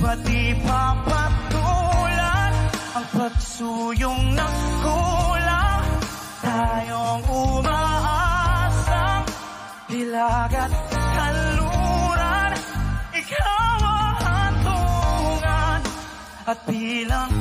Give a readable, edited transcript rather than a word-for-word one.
ba't di papatulan ang pagsuyong ng kulang? Tayong umaasang dilag at kanluran, ikaw ang hantungan at bilang